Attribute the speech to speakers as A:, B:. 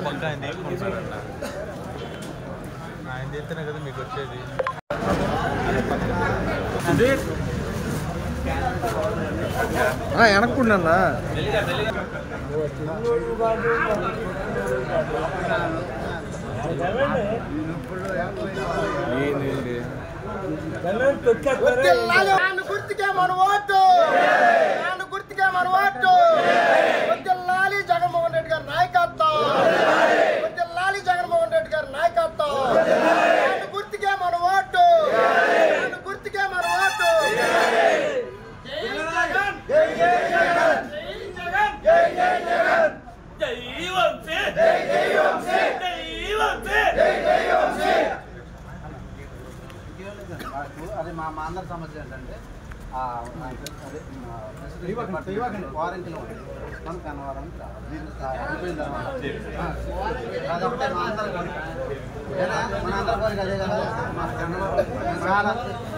A: పక్క ఆయన తీసుకుంటారన్న ఆయన చేస్తేనే కదా మీకు వచ్చేది
B: వెనక్కున్నా
C: గుర్తుకే మన ఓటు గుర్తుకే మన ఓటు వదిలాలి జగన్మోహన్ రెడ్డి గారి నాయకత్వం వదిలాలి జగన్మోహన్ రెడ్డి గారి నాయకత్వం గుర్తుకే మన ఓటు గుర్తుకే మన ఓటు జై జగన్ జై జగన్ జై వంశీ జై వంశీ జై వంశీ జై వంశీ
D: అదే మా అందరి సమస్య ఏంటంటే వారంటీలో ఉంది మనం కనవారానికి రావాలి అదొకటే మా అందరి కోరిక మన అందరి కోరిక అదే కదా మా కన్నవారు